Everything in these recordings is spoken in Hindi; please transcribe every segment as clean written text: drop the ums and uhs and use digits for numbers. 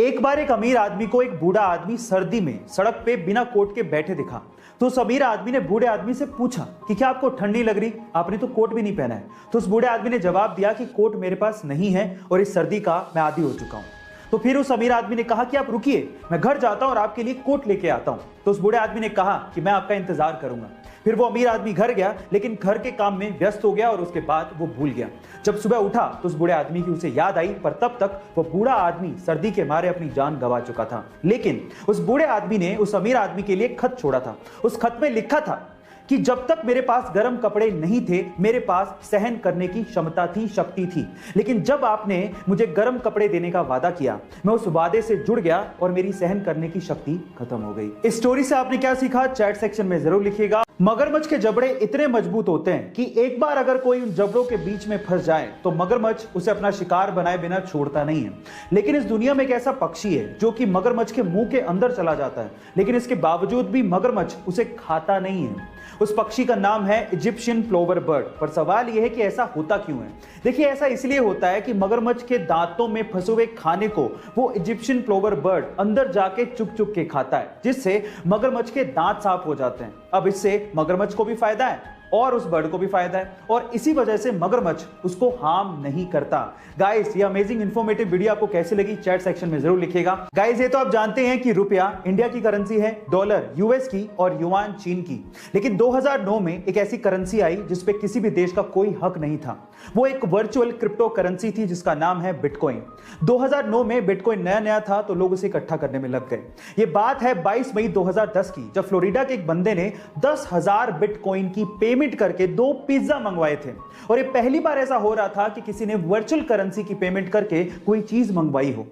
एक बार एक अमीर आदमी को एक बूढ़ा आदमी सर्दी में सड़क पे बिना कोट के बैठे दिखा। तो उस अमीर आदमी ने बूढ़े आदमी से पूछा कि क्या आपको ठंड नहीं लग रही, आपने तो कोट भी नहीं पहना है। तो उस बूढ़े आदमी ने जवाब दिया कि कोट मेरे पास नहीं है और इस सर्दी का मैं आदी हो चुका हूं। तो फिर उस अमीर आदमी ने कहा कि आप रुकिए, मैं घर जाता हूं और आपके लिए कोट लेके आता हूं। तो उस बूढ़े आदमी ने कहा कि मैं आपका इंतजार करूंगा। फिर वो अमीर आदमी घर गया, लेकिन घर के काम में व्यस्त हो गया और उसके बाद वो भूल गया। जब सुबह उठा तो उस बूढ़े आदमी की उसे याद आई, पर तब तक वो बूढ़ा आदमी सर्दी के मारे अपनी जान गंवा चुका था। लेकिन उस बूढ़े आदमी ने उस अमीर आदमी के लिए एक खत छोड़ा था। उस खत में लिखा था कि जब तक मेरे पास गर्म कपड़े नहीं थे, मेरे पास सहन करने की क्षमता थी, शक्ति थी। लेकिन जब आपने मुझे गर्म कपड़े देने का वादा किया, मैं उस वादे से जुड़ गया और मेरी सहन करने की शक्ति खत्म हो गई। इस स्टोरी से आपने क्या सीखा, चैट सेक्शन में जरूर लिखिएगा। मगरमच्छ के जबड़े इतने मजबूत होते हैं कि एक बार अगर कोई उन जबड़ों के बीच में फंस जाए तो मगरमच्छ उसे अपना शिकार बनाए बिना छोड़ता नहीं है। लेकिन इस दुनिया में एक ऐसा पक्षी है जो कि मगरमच्छ के मुंह के अंदर चला जाता है, लेकिन इसके बावजूद भी मगरमच्छ उसे खाता नहीं है। उस पक्षी का नाम है इजिप्शियन प्लोवर बर्ड। पर सवाल यह है कि ऐसा होता क्यों है। देखिए, ऐसा इसलिए होता है कि मगरमच्छ के दांतों में फंसे हुए खाने को वो इजिप्शियन प्लोवर बर्ड अंदर जाके चुग चुग के खाता है, जिससे मगरमच्छ के दांत साफ हो जाते हैं। अब इससे मगरमच्छ को भी फायदा है और उस बर्ड को भी फायदा है, और इसी वजह से मगरमच्छ उसको हार्म नहीं करता। गाइस, ये अमेजिंग इंफॉर्मेटिव वीडियो आपको कैसे लगी, चैट सेक्शन में जरूर लिखिएगा। गाइस, ये तो आप जानते हैं कि रुपया इंडिया की करेंसी है, डॉलर यूएस की और युआन चीन की। लेकिन 2009 में एक ऐसी करेंसी आई जिस पे किसी भी देश का कोई हक नहीं था। वो एक वर्चुअल क्रिप्टो करेंसी थी जिसका नाम है बिटकॉइन। 2009 में बिटकॉइन नया नया था तो लोग उसे इकट्ठा करने में लग गए। ये बात है 22 मई 2010 की, जब फ्लोरिडा के एक बंदे ने 10,000 बिटकॉइन की पेमेंट करके 2 पिज्जा मंगवाए थे। और ये पहली बार ऐसा हो रहा था कि किसी ने वर्चुअल करेंसी की पेमेंट करके कोई चीज मंगवाई हो।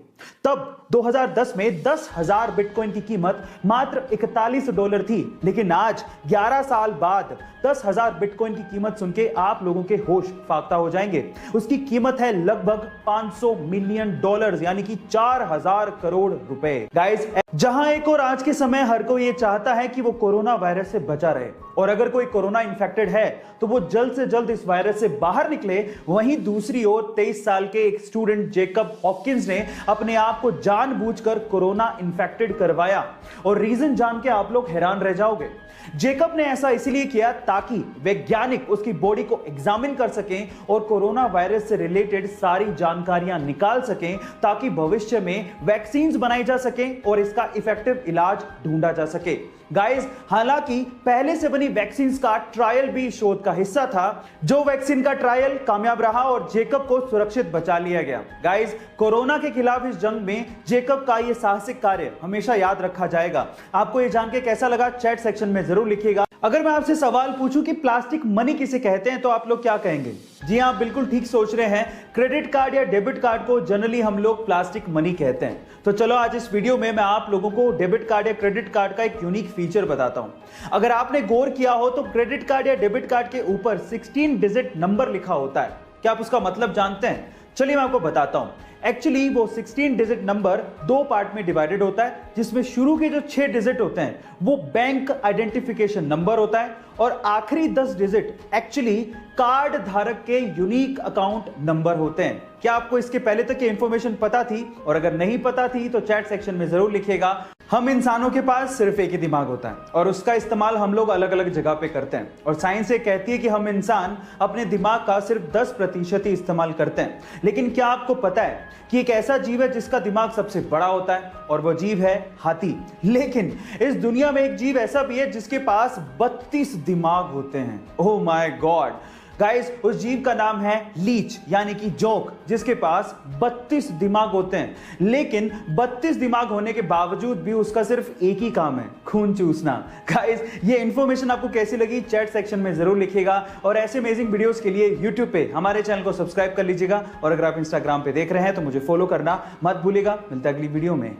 तब 2010 में 10,000 बिटकॉइन की कीमत मात्र $41 थी। लेकिन आज 11 साल बाद 10,000 बिटकॉइन की कीमत सुन के आप लोगों के होश फाख्ता हो जाएंगे। उसकी कीमत है लगभग $500 मिलियन, यानी कि 4,000 करोड़ रुपए। गाइस, जहां एक और आज के समय हर कोई ये चाहता है कि वो कोरोना वायरस से बचा रहे, और अगर कोई कोरोना इंफेक्टेड है तो वो जल्द से जल्द इस वायरस से बाहर निकले, वहीं दूसरी ओर 23 साल के एक स्टूडेंट जेकब हॉकिंस ने अपने आप को जानबूझकर कोरोना इंफेक्टेड करवाया। और रीजन जान के आप लोग हैरान रह जाओगे। जेकब ने ऐसा इसलिए किया ताकि वैज्ञानिक उसकी बॉडी को एग्जामिन कर सकें और कोरोना वायरस से रिलेटेड सारी जानकारियां निकाल सकें, ताकि भविष्य में वैक्सीन्स बनाई जा सकें और इसका इफेक्टिव इलाज ढूंढा जा सके। गाइस, हालांकि पहले से बनी वैक्सीन का ट्रायल भी शोध का हिस्सा था। जो वैक्सीन का ट्रायल कामयाब रहा और जेकब को सुरक्षित बचा लिया गया। गाइस, कोरोना के खिलाफ इस जंग में जेकब का यह साहसिक कार्य हमेशा याद रखा जाएगा। आपको यह जान के कैसा लगा, चैट सेक्शन में जरूर लिखिएगा। अगर मैं आपसे सवाल पूछूं कि प्लास्टिक मनी किसे कहते हैं तो आप लोग क्या कहेंगे? जी हाँ, बिल्कुल ठीक सोच रहे हैं। क्रेडिट कार्ड या डेबिट कार्ड को जनरली हम लोग प्लास्टिक मनी कहते हैं। तो चलो आज इस वीडियो में मैं आप लोगों को डेबिट कार्ड या क्रेडिट कार्ड का एक यूनिक फीचर बताता हूं। अगर आपने गौर किया हो तो क्रेडिट कार्ड या डेबिट कार्ड के ऊपर 16 डिजिट नंबर लिखा होता है। क्या आप उसका मतलब जानते हैं? चलिए मैं आपको बताता हूं। एक्चुअली वो 16 डिजिट नंबर 2 पार्ट में डिवाइडेड होता है, जिसमें शुरू के जो 6 डिजिट होते हैं वो बैंक आइडेंटिफिकेशन नंबर होता है, और आखिरी 10 डिजिट एक्चुअली कार्ड धारक के यूनिक अकाउंट नंबर होते हैं। क्या आपको इसके पहले तक ये इंफॉर्मेशन पता थी? और अगर नहीं पता थी तो चैट सेक्शन में जरूर लिखिएगा। हम इंसानों के पास सिर्फ एक ही दिमाग होता है और उसका इस्तेमाल हम लोग अलग अलग जगह पे करते हैं, और साइंस ये कहती है कि हम इंसान अपने दिमाग का सिर्फ 10% ही इस्तेमाल करते हैं। लेकिन क्या आपको पता है कि एक ऐसा जीव है जिसका दिमाग सबसे बड़ा होता है, और वो जीव है हाथी। लेकिन इस दुनिया में एक जीव ऐसा भी है जिसके पास 32 दिमाग होते हैं। ओह माय गॉड गाइस, उस जीव का नाम है लीच, यानी कि जोंक, जिसके पास 32 दिमाग होते हैं। लेकिन 32 दिमाग होने के बावजूद भी उसका सिर्फ एक ही काम है, खून चूसना। गाइस, ये इंफॉर्मेशन आपको कैसी लगी, चैट सेक्शन में जरूर लिखिएगा। और ऐसे अमेजिंग वीडियोस के लिए यूट्यूब पे हमारे चैनल को सब्सक्राइब कर लीजिएगा, और अगर आप इंस्टाग्राम पे देख रहे हैं तो मुझे फॉलो करना मत भूलिएगा। मिलता है अगली वीडियो में।